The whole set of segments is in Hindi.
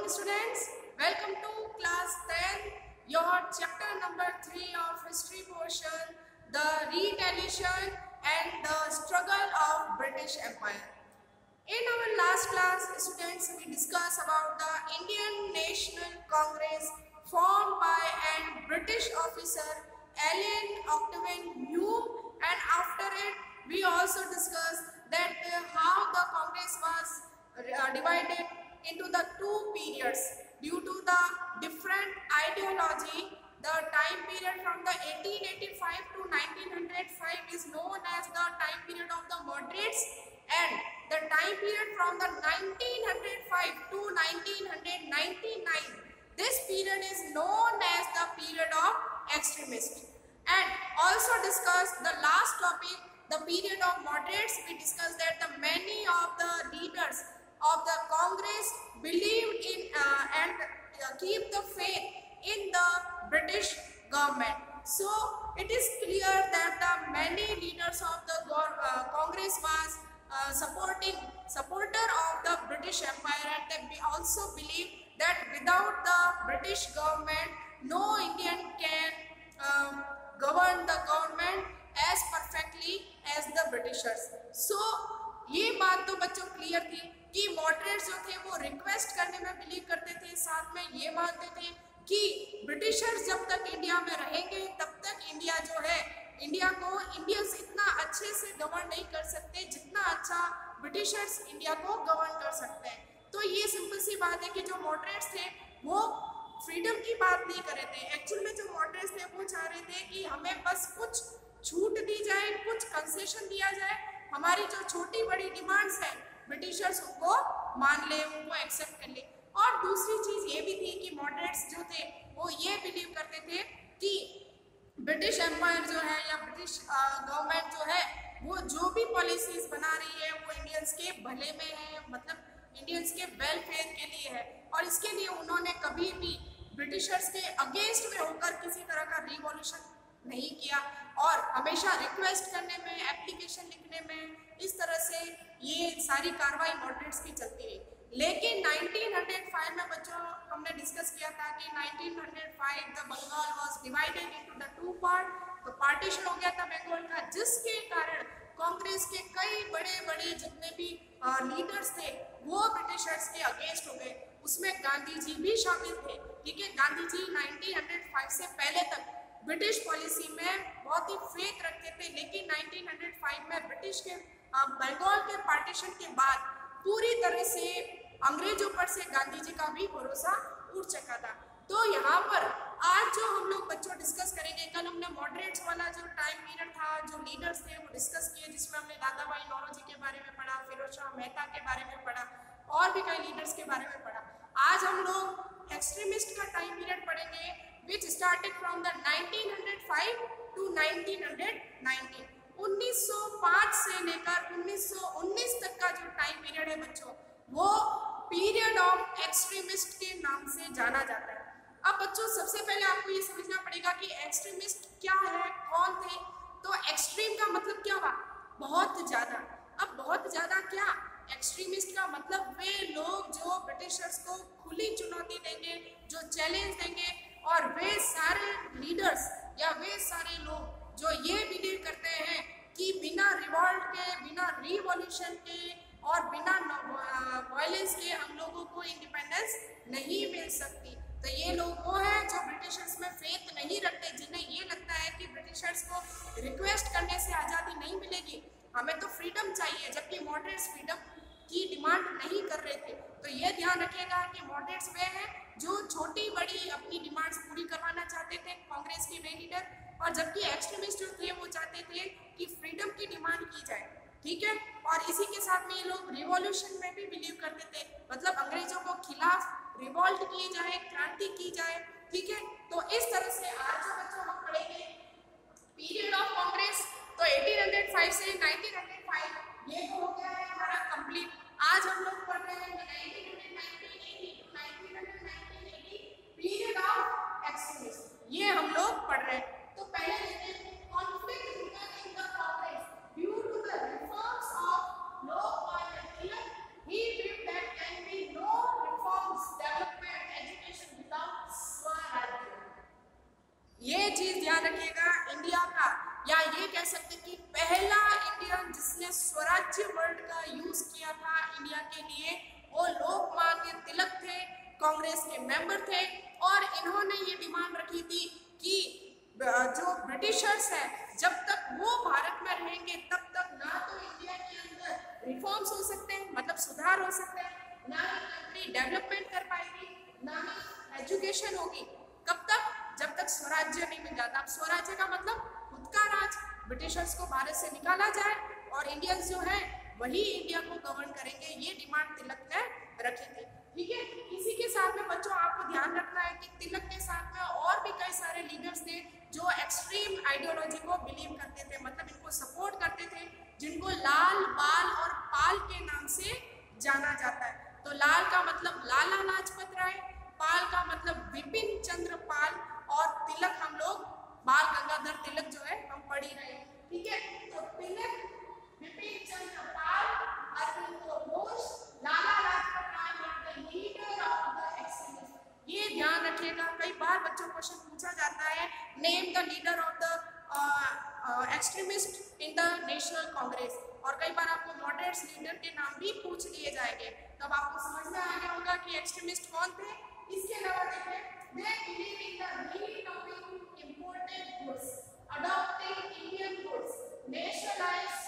students, welcome to class 10, your chapter number 3 of history portion, the retaliation and the struggle of British Empire. In our last class, students, we discussed about the Indian National Congress formed by a British officer, Allen Octavian Hume, and after it, we also discussed that how the Congress was divided into the two periods due to the different ideology. The time period from the 1885 to 1905 is known as the time period of the moderates, and the time period from the 1905 to 1999, this period is known as the period of extremists. And also discussed the last topic, the period of moderates. We discussed that the many of the leaders of the Congress believed in and keep the faith in the British government. So it is clear that the many leaders of the Congress was supporter of the British Empire, and they also believe that without the British government, no Indian can govern the government as perfectly as the Britishers. So ये बात तो बच्चों क्लियर थी कि मॉडरेट्स जो थे वो रिक्वेस्ट करने में बिलीव करते थे, साथ में ये मानते थे कि ब्रिटिशर्स जब तक इंडिया में रहेंगे तब तक इंडिया जो है, इंडिया को इंडियंस इतना अच्छे से गवर्न नहीं कर सकते जितना अच्छा ब्रिटिशर्स इंडिया को गवर्न कर सकते हैं। तो ये सिंपल सी बात है कि जो मॉडरेट्स थे वो फ्रीडम की बात नहीं कर रहे थे। एक्चुअल में जो मॉडरेट्स थे वो चाह रहे थे कि हमें बस कुछ छूट दी जाए, कुछ कंसेशन दिया जाए, हमारी जो छोटी बड़ी डिमांड्स हैं ब्रिटिशर्स उनको मान ले, उनको एक्सेप्ट कर ले। और दूसरी चीज़ ये भी थी कि मॉडरेट्स जो थे वो ये बिलीव करते थे कि ब्रिटिश एम्पायर जो है या ब्रिटिश गवर्नमेंट जो है वो जो भी पॉलिसीज बना रही है वो इंडियंस के भले में है, मतलब इंडियंस के वेलफेयर के लिए है। और इसके लिए उन्होंने कभी भी ब्रिटिशर्स के अगेंस्ट में होकर किसी तरह का रिवॉल्यूशन नहीं किया, और हमेशा रिक्वेस्ट करने में, एप्लीकेशन लिखने में, इस तरह से ये सारी कार्रवाई मॉडरेट्स की चलती रही। लेकिन 1905 में बच्चों हमने डिस्कस किया था कि 1905 the Bengal was divided into the two part, तो पार्टीशन हो गया था बंगाल का, जिसके कारण कांग्रेस के कई बड़े बड़े जितने भी लीडर्स थे वो ब्रिटिशर्स के अगेंस्ट हो गए। उसमें गांधी जी भी शामिल थे। ठीक है, गांधी जी 1905 से पहले तक ब्रिटिश पॉलिसी में बहुत ही फेथ रखते थे, लेकिन 1905 में ब्रिटिश के बंगाल के पार्टीशन के बाद पूरी तरह से अंग्रेजों पर से गांधी जी का भी भरोसा उठ चुका था। तो यहाँ पर आज जो हम लोग बच्चों डिस्कस करेंगे, कल हमने मॉडरेट्स वाला जो टाइम पीरियड था, जो लीडर्स थे वो डिस्कस किए, जिसमें हमने दादा भाई नौरोजी के बारे में पढ़ा, फिरोज शाह मेहता के बारे में पढ़ा, और भी कई लीडर्स के बारे में पढ़ा। आज हम लोग एक्सट्रीमिस्ट का टाइम पीरियड पढ़ेंगे, which started from the 1905 to 1919। 1905 से लेकर 1919 तक का जो टाइम पीरियड है बच्चों, वो पीरियड ऑफ एक्सट्रीमिस्ट के नाम से जाना जाता है। अब बच्चों सबसे पहले आपको ये समझना पड़ेगा कि एक्सट्रीमिस्ट क्या है, कौन थे। तो एक्सट्रीम का मतलब क्या हुआ? बहुत ज़्यादा। अब बहुत ज़्यादा क्या? एक्सट्रीमिस्ट का मतलब वे लोग जो ब्रिटिशर्स को खुली चुनौती देंगे, जो चैलेंज देंगे, और वे सारे लीडर्स या वे सारे लोग जो ये बिलीव करते हैं कि बिना रिवॉल्ट के, बिना रिवॉल्यूशन के और बिना वायलेंस के हम लोगों को इंडिपेंडेंस नहीं मिल सकती। तो ये लोग वो हैं जो ब्रिटिशर्स में फेथ नहीं रखते, जिन्हें ये लगता है कि ब्रिटिशर्स को रिक्वेस्ट करने से आज़ादी नहीं मिलेगी, हमें तो फ्रीडम चाहिए, जबकि मॉडरेट्स फ्रीडम की डिमांड नहीं कर रहे थे। तो ये ध्यान रखिएगा कि मॉडरेट्स वे हैं जो छोटी बड़ी अपनी डिमांड्स पूरी करवाना चाहते थे, कांग्रेस के वे लीडर, और जबकि एक्सट्रीमिस्ट जो थे वो चाहते थे कि फ्रीडम की डिमांड की जाए। ठीक है, और इसी के साथ में ये लोग रिवॉल्यूशन में भी बिलीव करते थे, मतलब अंग्रेजों को खिलाफ रिवॉल्ट की जाए, क्रांति की जाए। ठीक है, तो इस तरह से आज जो बच्चों हम पढ़ेंगे पीरियड ऑफ कांग्रेस, तो 1805 से 1905 ये तो हो गया है हमारा कंप्लीट। आज हम लोग पढ़ रहे हैं 1980 to 1980 पीरियड ऑफ एक्सट्रीमिस्ट, ये हम लोग पढ़ रहे हैं। तो पहले देखते हैं conflict in the Congress due to the reforms of law and he believed that can be no reforms development के लिए वो लोकमान्य तिलक थे, कांग्रेस के मेंबर थे, और इन्होंने ये डिमांड रखी थी कि जो ब्रिटिशर्स हैं जब तक वो भारत में रहेंगे तब तक ना तो इंडिया के अंदर रिफॉर्म्स हो सकते हैं, मतलब सुधार हो सकते हैं, ना ही कंट्री डेवलपमेंट कर पाएगी, ना ही एजुकेशन होगी। कब तक? जब तक स्वराज्य नहीं मिल जाता। अब स्वराज्य का मतलब खुद का राज, ब्रिटिशर्स को भारत से निकाला जाए और इंडियंस जो है वही इंडिया को गवर्न करेंगे, ये डिमांड तिलक ने रखी थी। ठीक है, इसी के साथ में बच्चों आपको ध्यान रखना है कि तिलक के साथ में और भी कई सारे लीडर्स थे जो एक्सट्रीम आइडियोलॉजी को बिलीव करते थे, मतलब इनको सपोर्ट करते थे, जिनको लाल, बाल और पाल के नाम से जाना जाता है। तो लाल का मतलब लाला लाजपत राय, पाल का मतलब विपिन चंद्र पाल, और तिलक हम लोग बाल गंगाधर तिलक जो है हम पढ़ ही रहे हैं। ठीक है, तो तिलक, Vipin Chandra Pal, Aurobindo Ghosh, Lala Lajpat Rai, leader of the extremist. ये ध्यान रखिएगा, कई बार बच्चों क्वेश्चन पूछा जाता है, name the leader of the extremist in the national Congress, और कई बार आपको मॉडरेट्स लीडर के नाम भी पूछ लिए जाएंगे। तब आपको समझ में आ गया होगा कि एक्सट्रीमिस्ट कौन थे। इसके अलावा देखिए, they believe in the redeveloping imported goods, adopting Indian goods, nationalized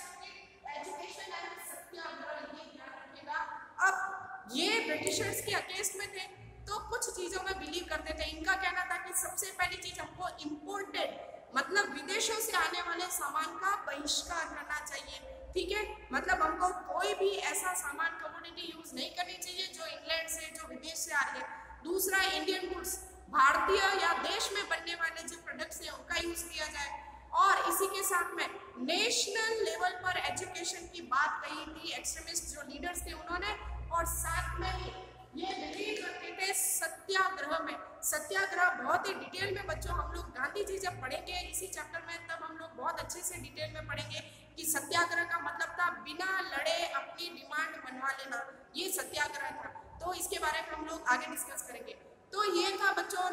education and सत्याग्रह, ये ध्यान रखिएगा। अब ये ब्रिटिशर्स के अगेंस्ट में थे तो कुछ चीजों में बिलीव करते थे। इनका कहना था कि सबसे पहली चीज हमको इम्पोर्टेड मतलब विदेशों से आने वाले सामान का बहिष्कार करना चाहिए। ठीक है, मतलब हमको कोई भी ऐसा सामान कमोडिटी यूज नहीं करनी चाहिए जो इंग्लैंड से, जो विदेश से आ रही है। दूसरा, इंडियन गुड्स, भारतीय या देश में बनने वाले जो प्रोडक्ट्स हैं उनका यूज किया जाए। और इसी के साथ में नेशनल लेवल पर एजुकेशन की बात कही थी एक्सट्रीमिस्ट जो लीडर्स थे उन्होंने, और साथ में ही ये बिलीव करते थे सत्याग्रह में। सत्याग्रह बहुत ही डिटेल में बच्चों हम लोग गांधी जी जब पढ़ेंगे इसी चैप्टर में, तब हम लोग बहुत अच्छे से डिटेल में पढ़ेंगे कि सत्याग्रह का मतलब था बिना लड़े अपनी डिमांड मनवा लेना, ये सत्याग्रह था। तो इसके बारे में हम लोग आगे डिस्कस करेंगे। तो ये था बच्चों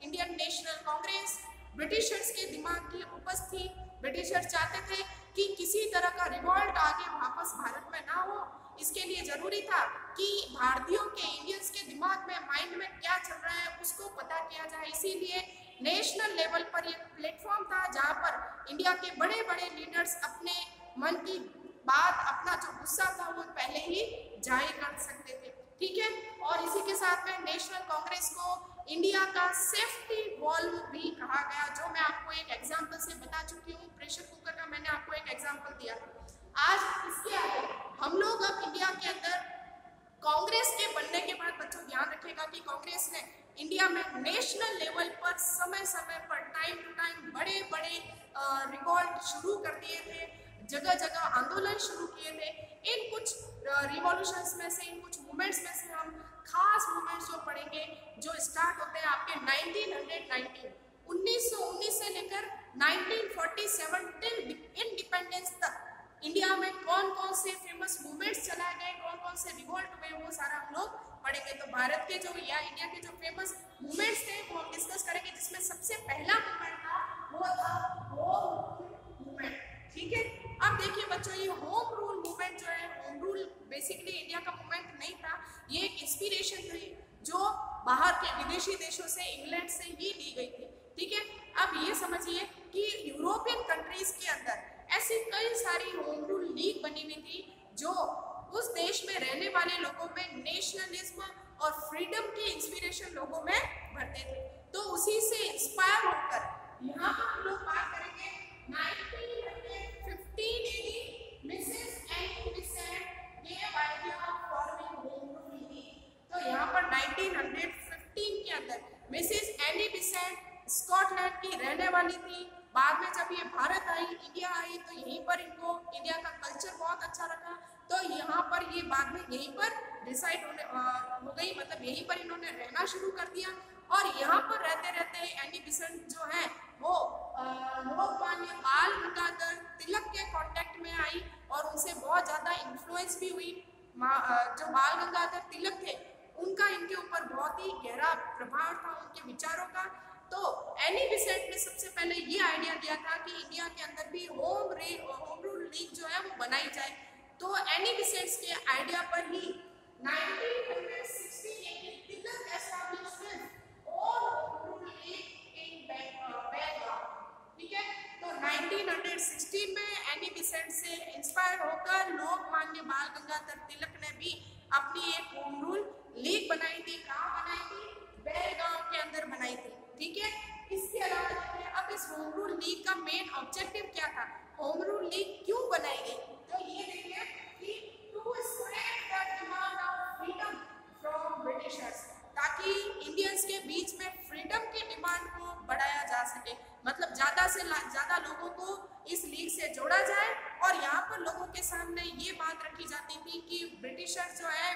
इंडियन नेशनल कांग्रेस। ब्रिटिशर्स के दिमाग की उपज थी, ब्रिटिशर्स चाहते थे कि किसी तरह का रिवॉल्ट आगे वापस भारत में ना हो। इसके लिए जरूरी था कि भारतीयों के, इंडियंस के दिमाग में, माइंड में क्या चल रहा है उसको पता किया जाए। इसीलिए नेशनल लेवल पर एक प्लेटफॉर्म था जहां पर इंडिया के बड़े बड़े लीडर्स अपने मन की बात, अपना जो गुस्सा था वो पहले ही जाहिर कर सकते थे। ठीक है, और इसी के साथ में नेशनल कांग्रेस को इंडिया का सेफ्टी वॉल्व भी कहा गया, जो मैं आपको एक एग्जांपल से बता चुकी हूँ। प्रेशर कुकर का मैंने आपको एक एग्जांपल दिया। आज इसके आगे हम लोग अब इंडिया के अंदर कांग्रेस के बनने के बाद बच्चों ध्यान रखिएगा कि कांग्रेस ने इंडिया में नेशनल लेवल पर समय समय पर, टाइम टू टाइम बड़े बड़े रिवॉल्ट शुरू कर दिए थे, जगह जगह आंदोलन शुरू किए थे। इन कुछ रिवॉल्यूशंस में से, इन कुछ मूवमेंट्स में से हम खास मूवमेंट्स जो पढ़ेंगे जो स्टार्ट होते हैं आपके 1919 से लेकर 1947 टिल इंडिपेंडेंस तक इंडिया में कौन कौन से फेमस मूवमेंट्स चलाए गए, कौन कौन से रिवॉल्ट हुए, वो सारा हम लोग पढ़ेंगे। तो भारत के जो या इंडिया के जो फेमस मूवमेंट्स थे वो हम डिस्कस करेंगे, जिसमें सबसे पहला मूवमेंट था वो था होम मूवमेंट। ठीक है, अब देखिए बच्चों, ये होम रूल मूवमेंट जो है, होम रूल बेसिकली इंडिया का मूवमेंट नहीं था, ये एक इंस्पिरेशन थी जो बाहर के विदेशी देशों से, इंग्लैंड से ही ली गई थी। ठीक है, अब ये समझिए कि यूरोपियन कंट्रीज के अंदर ऐसी कई सारी होम रूल लीग बनी हुई थी जो उस देश में रहने वाले लोगों में नेशनलिज्म और फ्रीडम की इंस्पिरेशन लोगों में भरते थे। तो उसी से इंस्पायर होकर यहाँ पर हम लोग बात करेंगे 1915 AD Mrs any Besant gave idea of forming home rule league। तो यहाँ पर 1915 के अंदर मिसेस एनी बिसेंट स्कॉटलैंड की रहने वाली थी। बाद में जब ये भारत आई, इंडिया आई, तो यहीं पर इनको इंडिया का कल्चर बहुत अच्छा लगा, तो यहाँ पर ये बाद में यहीं पर डिसाइड हो गई, मतलब यहीं पर इन्होंने रहना शुरू कर दिया। और यहाँ पर रहते रहते एनी बिसेंट जो है वो लोकमान्य बाल गंगाधर तिलक के कांटेक्ट में आई और उनसे बहुत ज़्यादा इन्फ्लुएंस भी हुई। जो बाल गंगाधर तिलक थे उनका इनके ऊपर बहुत ही गहरा प्रभाव था, उनके विचारों का। तो एनी बिसेंट ने सबसे पहले ये आइडिया दिया था कि इंडिया के अंदर भी होम रूल लीग जो है वो बनाई जाए। तो एनी बिसेंट के आइडिया पर ही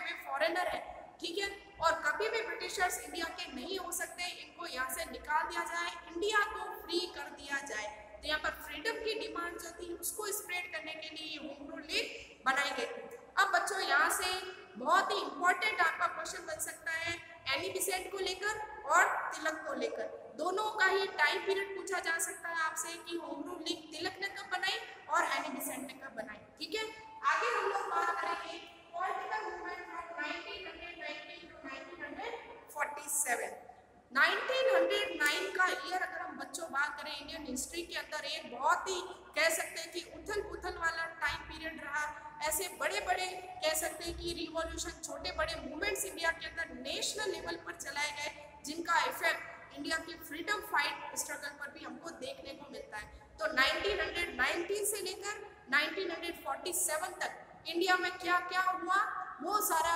वे फॉरेनर है, ठीक है, और कभी भी ब्रिटिशर्स इंडिया के नहीं हो सकते, इनको यहाँ से निकाल दिया जाए, इंडिया को फ्री कर दिया जाए। तो यहाँ पर फ्रीडम की डिमांड जो थी उसको स्प्रेड करने के लिए ये होम रूल लीग बनाई गई थी। अब बच्चों यहाँ से बहुत ही इंपॉर्टेंट आपका क्वेश्चन बन सकता है एनी बेसेंट को लेकर और तिलक को लेकर, दोनों का ही टाइम पीरियड पूछा जा सकता है आपसे कि होम रूल लीग तिलक ने कब बनाई और एनी बेसेंट ने कब बनाई, ठीक है। आगे हम लोग बात करेंगे पॉलिटिकल मूवमेंट फ्रॉम 1919 टू 1947। 1909 का ईयर अगर हम बच्चों बात करें इंडियन हिस्ट्री के अंदर एक बहुत ही कह सकते हैं कि उथल पुथल वाला टाइम पीरियड रहा। ऐसे बड़े बड़े कह सकते हैं कि रिवॉल्यूशन, छोटे बड़े मूवमेंट्स इंडिया के अंदर नेशनल लेवल पर चलाए गए, जिनका इफेक्ट इंडिया की फ्रीडम फाइट स्ट्रगल पर भी हमको देखने को मिलता है। तो 1919 से लेकर 1947 तक इंडिया में क्या क्या हुआ वो सारा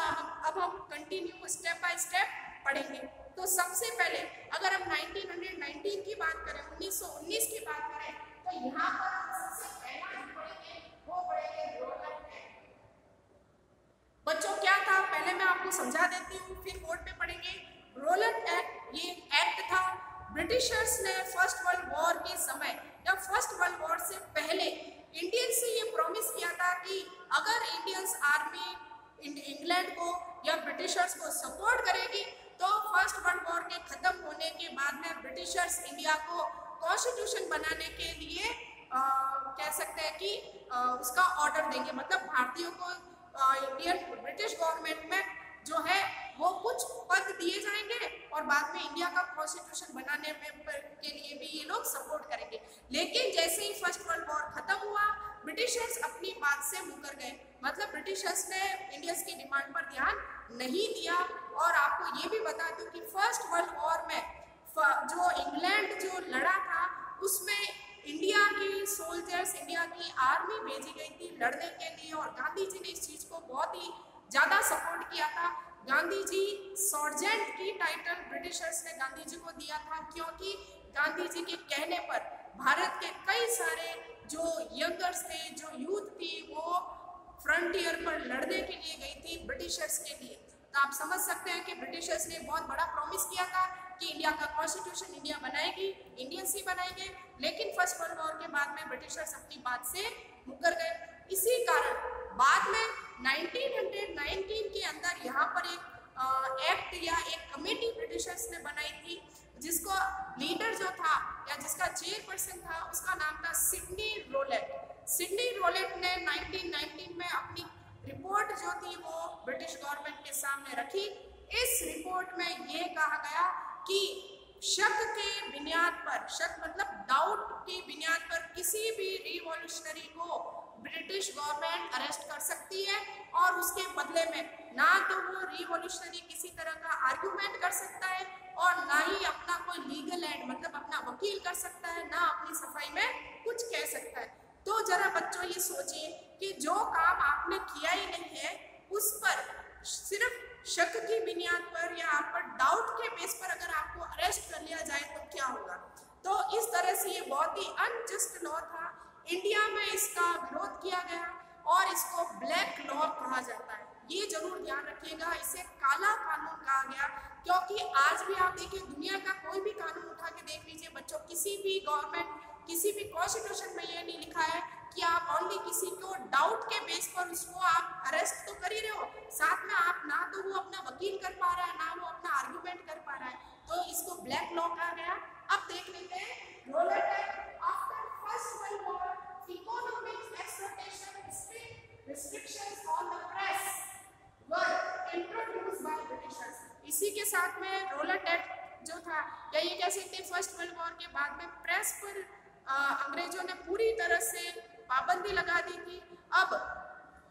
अब हम कंटिन्यू स्टेप बाय स्टेप पढ़ेंगे। तो सबसे पहले अगर हम 1919 की बात करें, 1919 की बात करें, तो यहाँ पर हम सबसे पहला जो पढ़ेंगे वो पढ़ेंगे रोलैंड एक्ट। बच्चों क्या था पहले मैं आपको समझा देती हूँ, फिर बोर्ड पे पढ़ेंगे। रोलैंड एक्ट ये एक्ट था, ब्रिटिशर्स ने फर्स्ट वर्ल्ड वॉर के समय या फर्स्ट वर्ल्ड वॉर से पहले इंडियन से ये प्रॉमिस किया था कि अगर इंडियंस आर्मी इंग्लैंड को या ब्रिटिशर्स को सपोर्ट करेगी तो फर्स्ट वर्ल्ड वॉर के खत्म होने के बाद में ब्रिटिशर्स इंडिया को कॉन्स्टिट्यूशन बनाने के लिए कह सकते हैं कि उसका ऑर्डर देंगे, मतलब भारतीयों को इंडियन ब्रिटिश गवर्नमेंट में जो है वो कुछ पद दिए जाएंगे और बाद में इंडिया का कॉन्स्टिट्यूशन बनाने में के लिए भी ये लोग सपोर्ट करेंगे। लेकिन जैसे ही फर्स्ट वर्ल्ड वॉर खत्म हुआ ब्रिटिशर्स अपनी बात से मुकर गए, मतलब ब्रिटिशर्स ने इंडियंस की डिमांड पर ध्यान नहीं दिया। और आपको ये भी बता दूं कि फर्स्ट वर्ल्ड वॉर में जो इंग्लैंड जो लड़ा था उसमें इंडिया की सोल्जर्स, इंडिया की आर्मी भेजी गई थी लड़ने के लिए, और गांधी जी ने इस चीज को बहुत ही ज्यादा सपोर्ट किया था। गांधी जी सर्जेंट की टाइटल ब्रिटिशर्स ने गांधी जी को दिया था, क्योंकि गांधी जी के कहने पर भारत के कई सारे जो यंगर्स थे, जो यूथ थी, वो फ्रंटियर पर लड़ने के लिए गई थी ब्रिटिशर्स के लिए। तो आप समझ सकते हैं कि ब्रिटिशर्स ने बहुत बड़ा प्रॉमिस किया था कि इंडिया का कॉन्स्टिट्यूशन इंडिया बनाएगी, इंडियंस ही बनाएंगे। लेकिन फर्स्ट वर्ल्ड वॉर के बाद में ब्रिटिशर्स अपनी बात से मुकर गए। इसी कारण बाद में 1919 के अंदर यहाँ पर एक एक्ट या एक कमेटी ब्रिटिशर्स ने बनाई थी, जिसको लीडर जो था या जिसका चेयरपर्सन था उसका नाम था सिडनी रोलेट। सिडनी रोलेट ने 1919 में अपनी रिपोर्ट जो थी वो ब्रिटिश गवर्नमेंट के सामने रखी। इस रिपोर्ट में ये कहा गया कि शक के बुनियाद पर, शक मतलब डाउट की बुनियाद पर किसी भी रिवॉल्यूशनरी को ब्रिटिश गवर्नमेंट अरेस्ट कर सकती है, और उसके बदले में ना तो वो रिवॉल्यूशनरी किसी तरह का आर्गुमेंट कर सकता है और ना ही अपना कोई लीगल एड मतलब अपना वकील कर सकता है, ना अपनी सफाई में कुछ कह सकता है। तो जरा बच्चों ये सोचिए कि जो काम आपने किया ही नहीं है उस पर सिर्फ शक की बुनियाद पर या आप पर डाउट के बेस पर अगर आपको अरेस्ट कर लिया जाए तो क्या होगा। तो इस तरह से ये बहुत ही अनजस्ट लॉ था। इंडिया में इसका विरोध किया गया और इसको ब्लैक लॉ कहा जाता है। ये जरूर ध्यान रखिएगा, इसे काला कानून कहा गया, क्योंकि आज भी आप देखिए दुनिया का कोई भी कानून उठा के देख लीजिए बच्चों, किसी भी गवर्नमेंट, किसी भी कॉन्स्टिट्यूशन में ये नहीं लिखा है कि आप ओनली किसी को डाउट के बेस पर उसको आप अरेस्ट तो कर ही रहे हो, साथ में आप ना तो वो अपना वकील कर पा रहा है ना वो अपना आर्गुमेंट कर पा रहा है, तो इसको ब्लैक लॉ कहा गया। अब देख लेते हैं Rowlatt act. After first world war economic exploitation, strict restrictions on the press were introduced by Britishers. इसी के साथ में रोलेट एक्ट जो था, या ये कह सकते हैं फर्स्ट वर्ल्ड वॉर के बाद में प्रेस पर अंग्रेजों ने पूरी तरह से पाबंदी लगा दी थी। अब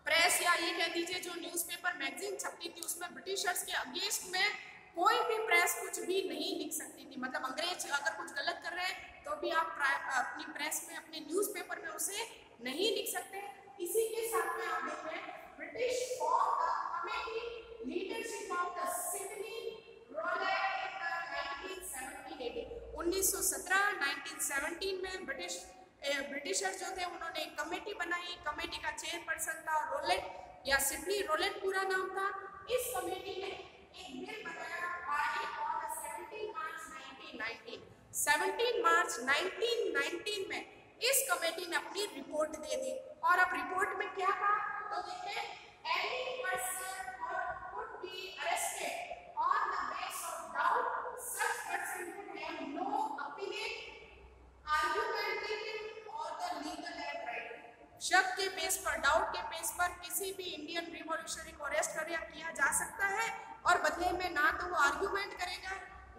प्रेस या ये कह दीजिए जो न्यूज़पेपर मैगजीन छपती थी उसमें ब्रिटिशर्स के अगेंस्ट में कोई भी प्रेस कुछ भी नहीं लिख सकती थी, मतलब अंग्रेज अगर कुछ गलत कर रहे हैं तो भी आप अपनी प्रेस में, अपने न्यूज़पेपर में उसे नहीं लिख सकते। इसी के साथ में आप देख रहे हैं British form the committee leadership of the Sydney Rowlatt in the 1917 में ब्रिटिशर जो थे उन्होंने एक कमेटी बनाई। कमेटी का चेयरपर्सन था रोलेट या सिडनी रोलेट पूरा नाम था। अगस्त 1919 में इस कमेटी ने अपनी रिपोर्ट दे दी। और अब रिपोर्ट में क्या कहा, तो देखिए, any person could be arrested on the basis of doubt. Such person would have no appeal, argumentative or the legal right. शक के बेस पर, डाउट के बेस पर किसी भी इंडियन रिवॉल्यूशनरी को अरेस्ट किया जा सकता है और बदले में ना तो वो आर्ग्यूमेंट करेगा,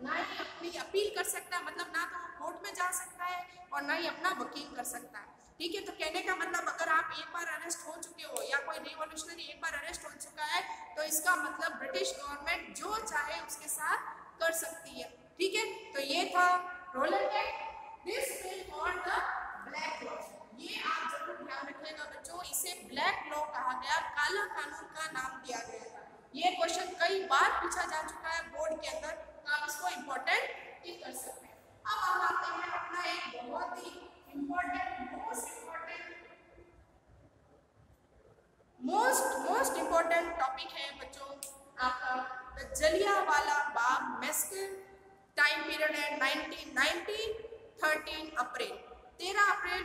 ना ही अपनी अपील कर सकता है, मतलब ना तो वो कोर्ट में जा सकता है और ना ही अपना वकील कर सकता है। ठीक है, तो कहने का मतलब अगर आप एक बार अरेस्ट हो चुके हो या कोई रिवॉल्यूशनरी एक बार अरेस्ट हो चुका है तो इसका मतलब ब्रिटिश गवर्नमेंट जो चाहे उसके साथ कर सकती है। ठीक है, तो ये था Rowlatt act, this bill called the black law. ये आप जरूर ध्यान रखिएगा बच्चों, इसे ब्लैक लॉ कहा गया, काला कानून का नाम दिया गया था। ये क्वेश्चन कई बार पूछा जा चुका है बोर्ड के अंदर, तो आप इसको इम्पोर्टेंट टिक कर सकते हैं। अब हम आते हैं अपना एक बहुत ही मोस्ट इम्पोर्टेंट टॉपिक है बच्चों आपका the Jallianwala Bagh massacre. Time period है 1990, 13 अप्रैल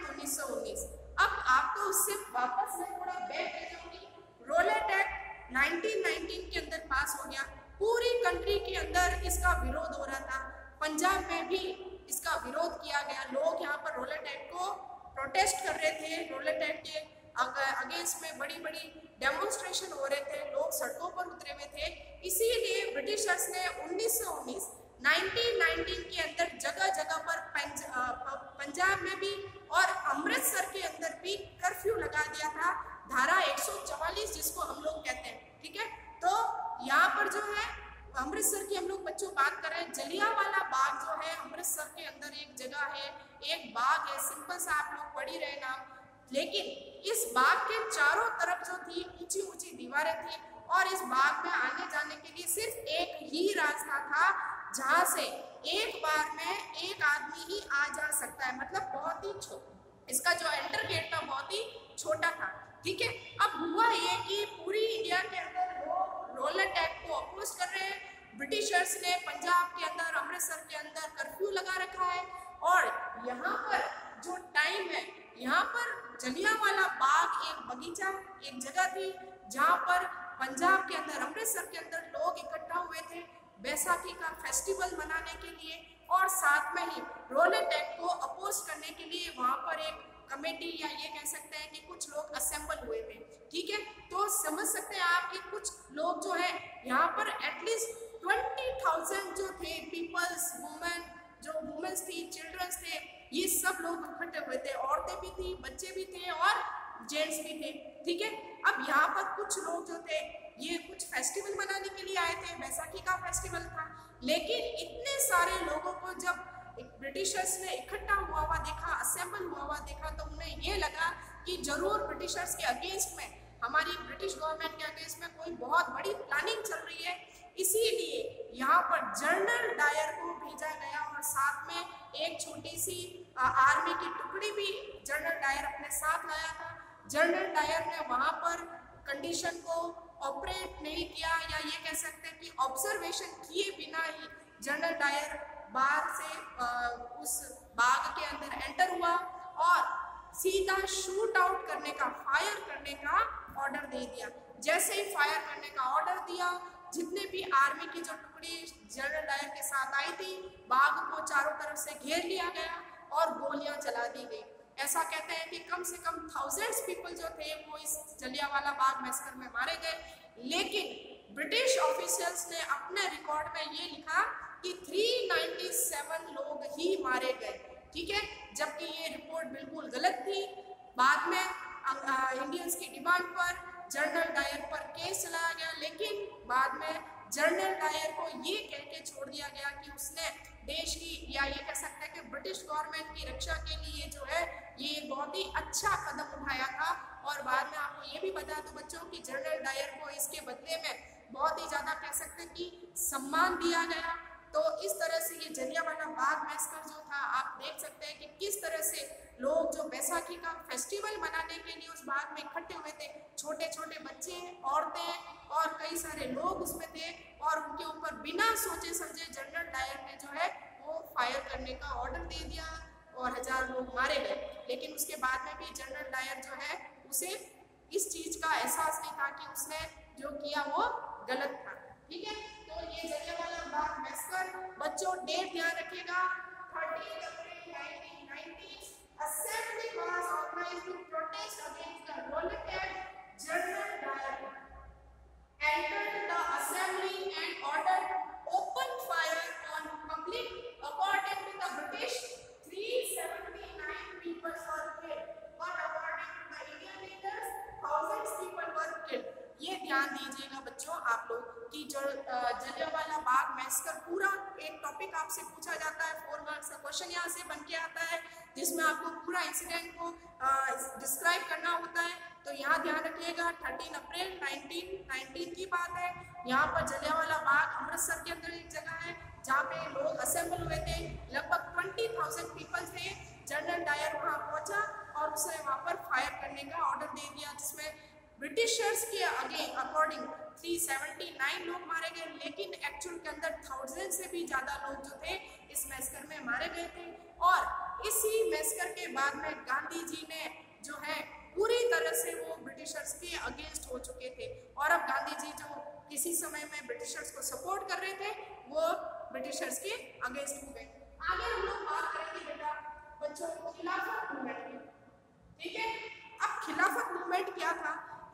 1919। अब आपको उससे वापस मैं थोड़ा बैक ले जाऊंगी। रोलेट एक्ट 1919 के अंदर पास हो गया, पूरी कंट्री के अंदर इसका विरोध हो रहा था, पंजाब में भी इसका विरोध किया गया। लोग यहाँ पर रोलेट एक्ट को प्रोटेस्ट कर रहे थे, रोलेट एक्ट के अगेंस्ट में बड़ी बड़ी डेमोन्स्ट्रेशन हो रहे थे, लोग सड़कों पर उतरे हुए थे। इसीलिए ब्रिटिशर्स ने 1919 के अंदर जगह जगह पर पंजाब में भी और अमृतसर के अंदर भी कर्फ्यू लगा दिया था, धारा 144 जिसको हम लोग कहते हैं। ठीक है, तो यहाँ पर जो है अमृतसर की हम लोग बच्चों बात कर रहे हैं। जलियांवाला बाग जो है अमृतसर के अंदर एक जगह है, एक बाग है, सिंपल सा आप लोग पढ़ ही रहे नाम, लेकिन इस बाग के चारों तरफ जो थी ऊंची ऊंची दीवारें थी और इस बाग में आने जाने के लिए सिर्फ एक ही रास्ता था जहां से एक बार में एक आदमी ही आ जा सकता है, मतलब बहुत ही छोटा, इसका जो एंटर गेट था बहुत ही छोटा था। ठीक है, अब हुआ ये कि पूरी इंडिया के अंदर लोग रोलेट एक्ट को अपोज कर रहे हैं। ब्रिटिशर्स ने पंजाब के अंदर, अमृतसर के अंदर कर्फ्यू लगा रखा है और यहाँ पर जो टाइम है, यहाँ पर जलियांवाला बाग एक बगीचा, एक जगह थी जहाँ पर पंजाब के अंदर, अमृतसर के अंदर लोग इकट्ठा हुए थे बैसाखी का फेस्टिवल मनाने के लिए और साथ में ही रोलेट एक्ट को अपोज करने के लिए वहाँ पर एक कमेटी या ये कह सकते हैं कि कुछ लोग असेंबल हुए थे। ठीक है, तो समझ सकते हैं आप कि कुछ लोग जो है यहाँ पर एटलीस्ट 20,000 जो थे पीपल्स, वुमेन, जो वुमेन्स थी, चिल्ड्रंस थे, ये सब लोग इकट्ठे हुए थे, औरतें भी थी, बच्चे भी थे और जेंट्स भी थे। ठीक है, अब यहाँ पर कुछ लोग जो थे ये कुछ फेस्टिवल मनाने के लिए आए थे, बैसाखी का फेस्टिवल था, लेकिन इतने सारे लोगों को जब ब्रिटिशर्स ने इकट्ठा हुआ देखा, असेंबल हुआ देखा, तो उन्हें ये लगा कि जरूर ब्रिटिशर्स के अगेंस्ट में, हमारी ब्रिटिश गवर्नमेंट के अगेंस्ट में कोई बहुत बड़ी प्लानिंग चल रही है। इसीलिए यहाँ पर जनरल डायर को भेजा गया और साथ में एक छोटी सी आर्मी की टुकड़ी भी जनरल डायर अपने साथ लाया था। जनरल डायर ने वहाँ पर कंडीशन को ऑपरेट नहीं किया, या ये कह सकते हैं कि ऑब्जर्वेशन किए बिना ही जनरल डायर बाहर से उस बाग के अंदर एंटर हुआ और सीधा शूट आउट करने का, फायर करने का ऑर्डर दे दिया। जैसे ही फायर करने का ऑर्डर दिया, जितने भी आर्मी की जो टुकड़ी जनरल डायर के साथ आई थी, बाग को चारों तरफ से घेर लिया गया और गोलियां चला दी गई। ऐसा कहते हैं कि कम से कम थाउजेंड्स पीपल जो थे वो इस जलियांवाला बाग मैसेकर में मारे गए। लेकिन ब्रिटिश ऑफिशियल्स ने अपने रिकॉर्ड में ये लिखा कि 397 लोग ही मारे गए। ठीक है, जबकि ये रिपोर्ट बिल्कुल गलत थी। बाद में इंडियंस की डिमांड पर जनरल डायर पर केस चलाया गया, लेकिन बाद में जनरल डायर को ये कह के छोड़ दिया गया कि उसने देश की, या ये कह सकते हैं कि ब्रिटिश गवर्नमेंट की रक्षा के लिए जो है ये बहुत ही अच्छा कदम उठाया था। और बाद में आपको ये भी बता दूं बच्चों कि जनरल डायर को इसके बदले में बहुत ही ज़्यादा कह सकते हैं कि सम्मान दिया गया। तो इस तरह से ये जलियांवाला बाग मैसेकर जो था, आप देख सकते हैं कि किस तरह से लोग जो बैसाखी का फेस्टिवल मनाने के लिए उस बाग में इकट्ठे हुए थे, छोटे छोटे बच्चे, औरतें और कई सारे लोग उसमें थे, और उनके ऊपर बिना सोचे समझे जनरल डायर ने जो है वो फायर करने का ऑर्डर दे दिया। और 1000 लोग मारे गए। लेकिन उसके बाद में भी जनरल डायर जो है उसे इस चीज का एहसास नहीं था कि उसने जो किया वो गलत था। ठीक है, तो ये जलियांवाला बाग मैसेकर, बच्चों डेट ध्यान रखिएगा 13 अप्रैल 1990 assembly was organized to protest against the Rollehead. General Dyer entered the assembly and ordered open fire on public. According to the British, 379 people were killed, but according to the Indian leaders, thousands people were killed. ये ध्यान दीजिएगा बच्चों आप लोग कि जो जलियांवाला बाग मैसेकर पूरा एक टॉपिक आपसे पूछा जाता है, 4 मार्क्स का क्वेश्चन यहाँ से बन के आता है जिसमें आपको पूरा इंसिडेंट को डिस्क्राइब करना होता है। तो यहाँ ध्यान रखिएगा 13 अप्रैल 1919 की बात है। यहाँ पर जलियांवाला बाग अमृतसर के अंदर एक जगह है जहाँ पे लोग असेंबल हुए थे, लगभग 20,000 पीपल थे। जनरल डायर वहाँ पहुंचा और उसने वहाँ पर फायर करने का ऑर्डर दे दिया, जिसमें ब्रिटिशर्स के अकॉर्डिंग 379 लोग मारे गए, लेकिन एक्चुअल के अंदर 1000 से भी ज़्यादा लोग जो थे इस मैसेकर में मारे गए थे। और इसी मैसेकर के बाद में गांधी जी ने जो है पूरी तरह से वो ब्रिटिशर्स के अगेंस्ट हो चुके थे, और अब गांधी जी जो किसी समय में ब्रिटिशर्स को सपोर्ट कर रहे थे वो ब्रिटिशर्स के अगेंस्ट हो गए। आगे हम लोग बात करेंगे बेटा बच्चों खिलाफत मूवमेंट की। ठीक है, अब खिलाफत मूवमेंट क्या था?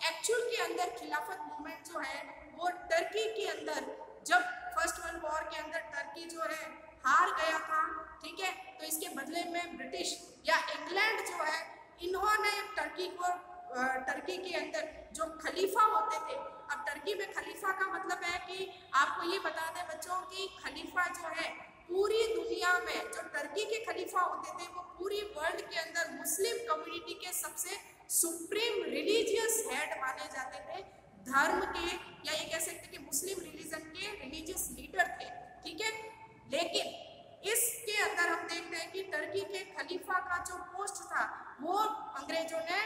एक्चुअल के अंदर खिलाफत मूवमेंट जो है वो टर्की के अंदर, जब फर्स्ट वर्ल्ड वॉर के अंदर टर्की जो है हार गया था, ठीक है, तो इसके बदले में ब्रिटिश या इंग्लैंड जो है इन्होंने टर्की के अंदर जो खलीफा होते थे, अब टर्की में खलीफा का मतलब है कि आपको ये बता दें बच्चों की खलीफा जो है पूरी दुनिया में जो टर्की के खलीफा होते थे वो पूरी वर्ल्ड के अंदर मुस्लिम कम्युनिटी के सबसे सुप्रीम रिलीजियस हेड माने जाते थे, धर्म के, या ये कह सकते कि मुस्लिम रिलीजन के रिलीजियस लीडर थे। ठीक है, लेकिन इसके अंदर हम देखते हैं कि टर्की के खलीफा का जो पोस्ट था वो अंग्रेजों ने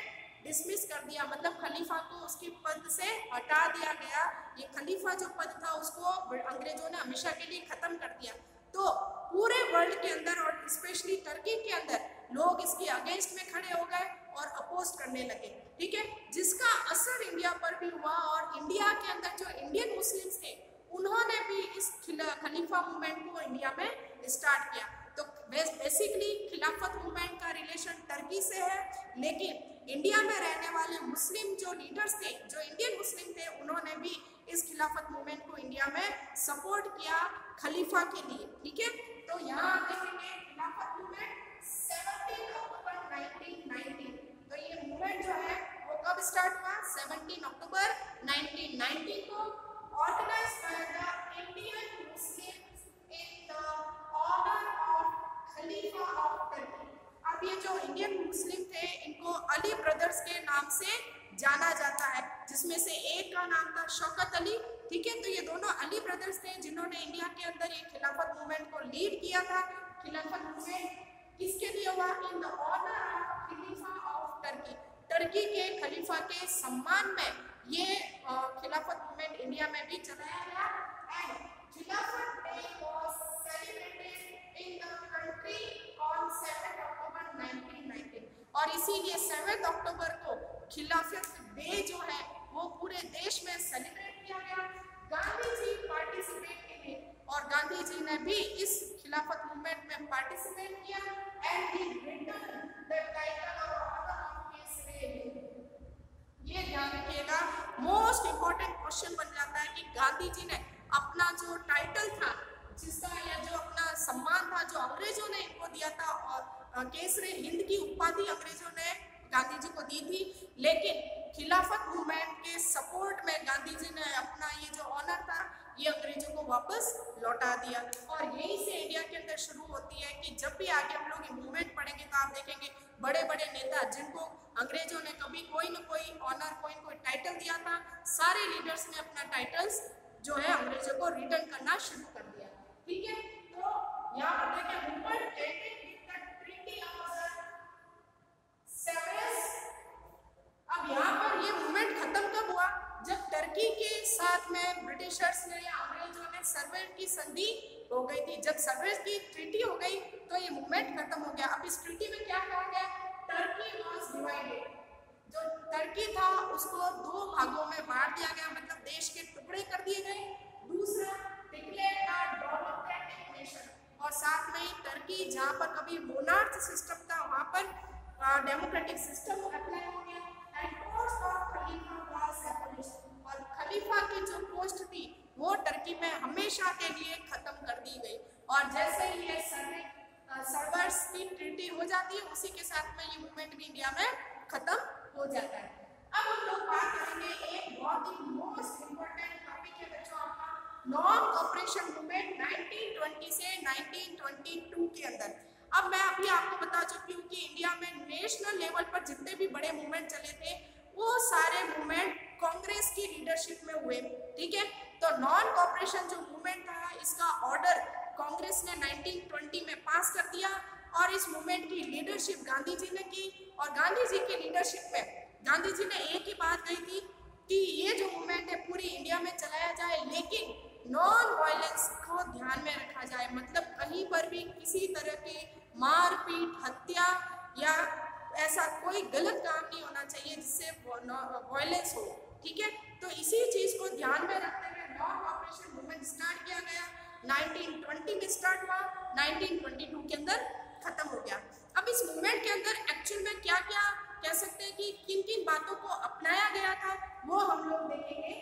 डिसमिस कर दिया, मतलब खलीफा को उसके पद से हटा दिया गया। ये खलीफा जो पद था उसको अंग्रेजों ने हमेशा के लिए खत्म कर दिया। तो पूरे वर्ल्ड के अंदर और स्पेशली टर्की के अंदर लोग इसके अगेंस्ट में खड़े हो गए और अपोज करने लगे। ठीक है, जिसका असर इंडिया पर भी हुआ, और इंडिया के अंदर जो इंडियन मुस्लिम्स थे उन्होंने भी इस खलीफा मूवमेंट को इंडिया में स्टार्ट किया। तो बेसिकली खिलाफत मूवमेंट का रिलेशन टर्की से है, लेकिन इंडिया में रहने वाले मुस्लिम जो लीडर्स थे, जो इंडियन मुस्लिम थे, उन्होंने भी इस खिलाफत मूवमेंट को इंडिया में सपोर्ट किया खलीफा के लिए। ठीक है, तो यहाँ देखेंगे खिलाफत मूवमेंट 17 अक्टूबर 1919। तो ये मूवमेंट जो है वो कब स्टार्ट हुआ? 17 अक्टूबर 1919 को, organized by the Indian Muslims in the honour of Khalifa of Turkey. अब ये जो इंडियन मुस्लिम थे इनको अली ब्रदर्स के नाम से जाना जाता है, जिसमें से एक का नाम था शौकत अली। ठीक है, तो ये दोनों अली ब्रदर्स थे जिन्होंने इंडिया के अंदर ये खिलाफत मूवमेंट को लीड किया था। खिलाफत मूवमेंट किसके लिए हुआ? In the honour of Khalifa of Turkey. Turkey के खलीफा के सम्मान में ये खिलाफत मूवमेंट इंडिया में भी चलाया गया। एंड खिलाफत day was celebrated in the country on 7 अक्टूबर 1919। और इसीलिए 7 अक्टूबर को खिलाफत डे जो है वो पूरे देश में सेलिब्रेट किया गया। गांधी जी पार्टिसिपेट किए और गांधी जी ने भी इस खिलाफत मूवमेंट में पार्टिसिपेट किया। And he written the title of order of Kesari Hind. ये ध्यान रखिएगा, मोस्ट इंपॉर्टेंट क्वेश्चन बन जाता है कि गांधी जी ने अपना जो टाइटल था, जिसका या जो अपना सम्मान था जो अंग्रेजों ने इनको दिया था, और केसरी हिंद की उपाधि अंग्रेजों ने गांधी जी को दी थी, लेकिन खिलाफत मूवमेंट के सपोर्ट में गांधी जी ने अपना ये जो ऑनर था ये अंग्रेजों को वापस लौटा दिया। और यहीं से इंडिया के अंदर शुरू होती है कि जब भी आगे हम लोग ये मूवमेंट पढ़ेंगे तो आप देखेंगे बड़े बड़े नेता जिनको अंग्रेजों ने कभी कोई न कोई ऑनर, कोई न कोई टाइटल दिया था, सारे लीडर्स ने अपना टाइटल्स जो है अंग्रेजों को रिटर्न करना शुरू कर दिया। ठीक है, तो यहाँ पर देखिए movement ended with the treaty of Sevres. अब यहाँ पर ये मूवमेंट खत्म कब हुआ? जब टर्की के साथ में ब्रिटिशर्स ने या अंग्रेजों ने में सर्वे की संधि हो गई थी। जब सर्वे की ट्रीटी हो गई तो ये मूवमेंट खत्म हो गया। अब इस ट्रीटी में क्या कहा गया, टर्की वाज डिवाइडेड, जो टर्की था उसको दो भागों में बांट दिया गया, मतलब देश के टुकड़े कर दिए गए। दूसरा, डिक्लेयर्ड अ डेमोक्रेटिक नेशन, और साथ में ही टर्की जहाँ पर कभी मोनार्क सिस्टम था वहाँ पर डेमोक्रेटिक सिस्टम अप्लाई हो गया। And post of Khalifa was abolished, और खलीफा की जो पोस्ट थी वो टर्की में हमेशा के लिए खत्म कर दी गई। और जैसे ही ये सर्वर्स की ट्रीटी हो जाती है उसी के साथ में ये मूवमेंट भी इंडिया में खत्म हो जाता है। अब हम लोग बात करेंगे एक बहुत ही मोस्ट इम्पोर्टेंट टॉपिक है बच्चों आपका, नॉन कोऑपरेशन मूवमेंट 1920 से 1922 के अंदर। अब मैं अभी आपको बता चुकी हूँ कि इंडिया में नेशनल लेवल पर जितने भी बड़े मूवमेंट चले थे वो सारे मूवमेंट कांग्रेस की लीडरशिप में हुए, ठीक है। तो नॉन कोऑपरेशन जो मूवमेंट था इसका ऑर्डर कांग्रेस ने 1920 में पास कर दिया, और इस मूवमेंट की लीडरशिप गांधी जी ने की। और गांधी जी की लीडरशिप में गांधी जी ने एक ही बात कही थी कि ये जो मूवमेंट है पूरी इंडिया में चलाया जाए, लेकिन नॉन वायलेंस को ध्यान में रखा जाए, मतलब कहीं पर भी किसी तरह की मारपीट, हत्या या ऐसा कोई गलत काम नहीं होना चाहिए जिससे वायलेंस हो, ठीक है। तो इसी चीज को ध्यान में रखते हुए नॉन कोऑपरेशन मूवमेंट स्टार्ट किया गया। 1920 में स्टार्ट हुआ, 1922 के अंदर खत्म हो गया। अब इस मूवमेंट के अंदर एक्चुअल में क्या क्या कह सकते हैं कि किन किन बातों को अपनाया गया था वो हम लोग देखेंगे।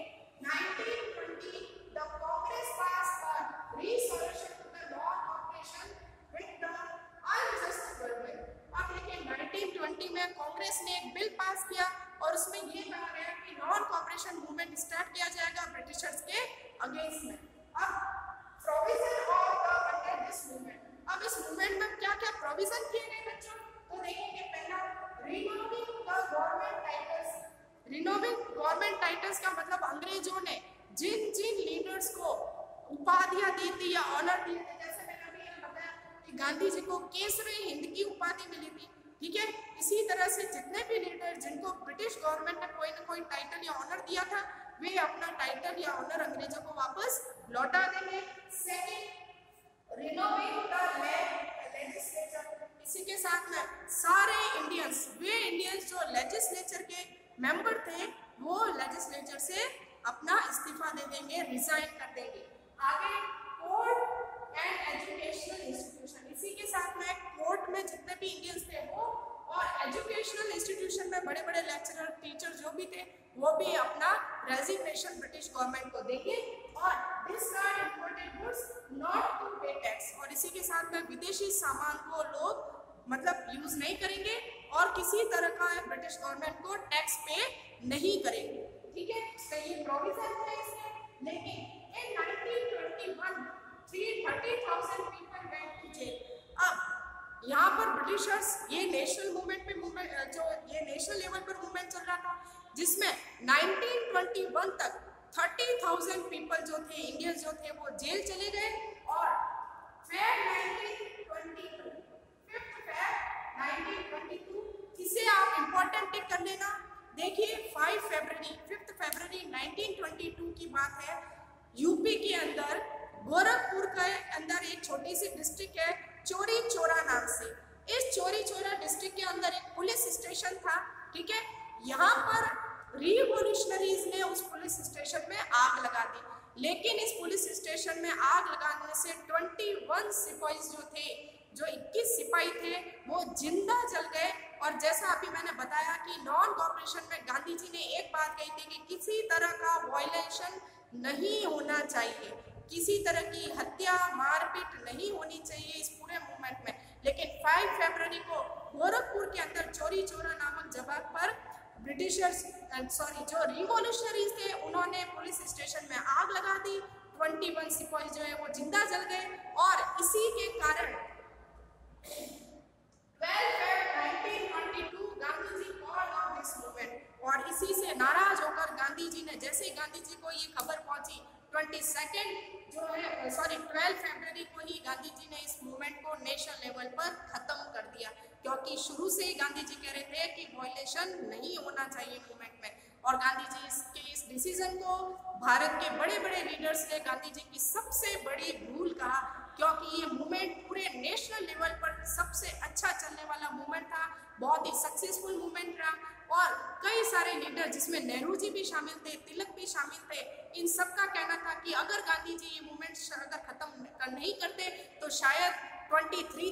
1920 the Congress pass a resolution to the non cooperation with the unjust government. अब देखिए 1920 में कांग्रेस ने एक बिल पास किया और उसमें ये कहा गया कि नॉन कोऑपरेशन मूवमेंट स्टार्ट किया जाएगा ब्रिटिशर्स के अगेंस्ट में। अब provision of the under this movement, अब इस मूवमेंट में क्या क्या प्रोविजन किए गए बच्चों, तो देखेंगे पहला, renouncing the government titles. Renouncing government titles का मतलब अंग्रेजों ने जिन जिन लीडर्स को उपाधियां दी थी या ऑनर दिए थे, जैसे मैंने अभी बताया कि गांधी जी को केसरी हिंद की उपाधि मिली थी, ठीक है। इसी तरह से जितने भी लीडर जिनको ब्रिटिश गवर्नमेंट ने कोई ना कोई टाइटल या ऑनर दिया था वे अपना टाइटल या ऑनर अंग्रेजों को वापस लौटा देंगे। सेकंड, रिनोवेट द लेजिस्लेचर, इसी के साथ में सारे इंडियंस, वे इंडियंस जो लेजिस्लेचर के मेंबर थे वो लेजिस्लेचर से अपना इस्तीफा दे देंगे, रिजाइन कर देंगे। आगे, कोर्ट एंड एजुकेशनल इंस्टीट्यूशन, इसी के साथ में कोर्ट में जितने भी इंडियंस थे वो, और एजुकेशनल इंस्टीट्यूशन में बड़े बड़े लेक्चरर, टीचर जो भी थे वो भी अपना रेजिग्नेशन ब्रिटिश गवर्नमेंट को देंगे। और discard imported goods not to pay tax, और इसी के साथ में विदेशी सामान को लोग मतलब यूज नहीं करेंगे और किसी तरह का ब्रिटिश गवर्नमेंट को टैक्स पे नहीं करेंगे, ठीक है। तो ये प्रोविजन है इसमें। लेकिन इन 1921 330,000 पीपल वेंट टू जेल। अब यहाँ पर ब्रिटिशर्स, ये नेशनल मूवमेंट पे जो ये नेशनल लेवल पर मूवमेंट चल रहा था जिसमें 1921 तक 30,000 पीपल जो थे, इंडियंस जो थे वो जेल चले गए। और फेब 1922, इसे आप इंपॉर्टेंट टिक कर लेना। देखिए 5 फरवरी 1922 की बात है। यूपी के अंदर गोरखपुर के अंदर एक छोटी सी डिस्ट्रिक्ट है चौरी चौरा नाम से। इस चौरी चौरा डिस्ट्रिक्ट के अंदर एक पुलिस स्टेशन था, ठीक है। यहाँ पर रिवॉल्यूशनरीज ने उस पुलिस स्टेशन में आग लगा दी, लेकिन इस पुलिस स्टेशन में आग लगाने से 21 सिपाही जो थे, जो 21 सिपाही थे वो जिंदा जल गए। और जैसा अभी मैंने बताया कि नॉन कोऑपरेशन में गांधी जी ने एक बात कही थी कि किसी तरह का वायलेशन नहीं होना चाहिए, किसी तरह की हत्या मारपीट नहीं होनी चाहिए इस पूरे मूवमेंट में। लेकिन 5 फरवरी को गोरखपुर के अंदर चौरी चौरा नामक जगह पर ब्रिटिशर्स जो रिवॉल्यूशनरीज थे उन्होंने पुलिस स्टेशन में आग लगा दी। 21 सिपाही जो है वो जिंदा जल गए। और इसी के कारण 12 फरवरी 1922 Gandhi ji called off this movement, और इसी से नाराज होकर गांधी जी ने, जैसे ही गांधी जी को ये खबर पहुंची 12 फरवरी को ही गांधी जी ने इस मूवमेंट को नेशनल लेवल पर खत्म कर दिया, क्योंकि शुरू से ही गांधी जी कह रहे थे कि वायलेशन नहीं होना चाहिए मूवमेंट में। और गांधी जी के इस डिसीजन को भारत के बड़े बड़े लीडर्स ने गांधी जी की सबसे बड़ी भूल कहा, क्योंकि ये मूवमेंट पूरे नेशनल लेवल पर सबसे अच्छा चलने वाला मूवमेंट था, बहुत ही सक्सेसफुल मूवमेंट रहा। और कई सारे लीडर जिसमें नेहरू जी भी शामिल थे, तिलक भी शामिल थे, इन सब का कहना था कि अगर गांधी जी ये मूवमेंट अगर खत्म नहीं करते तो शायद 1923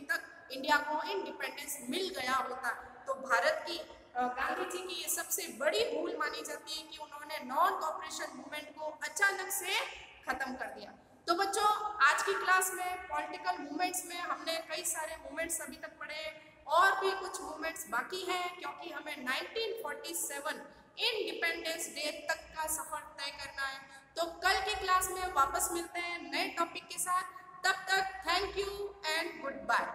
तक इंडिया को इंडिपेंडेंस मिल गया होता। तो भारत की गांधी जी की ये सबसे बड़ी भूल मानी जाती है कि उन्होंने नॉन कॉपरेशन मूवमेंट को अचानक से खत्म कर दिया। तो बच्चों, आज की क्लास में पॉलिटिकल मूवमेंट्स में हमने कई सारे मूवमेंट्स अभी तक पढ़े, और भी कुछ मूवमेंट्स बाकी हैं, क्योंकि हमें 1947 इंडिपेंडेंस डे तक का सफर तय करना है। तो कल की क्लास में वापस मिलते हैं नए टॉपिक के साथ। तब तक thank you and good bye.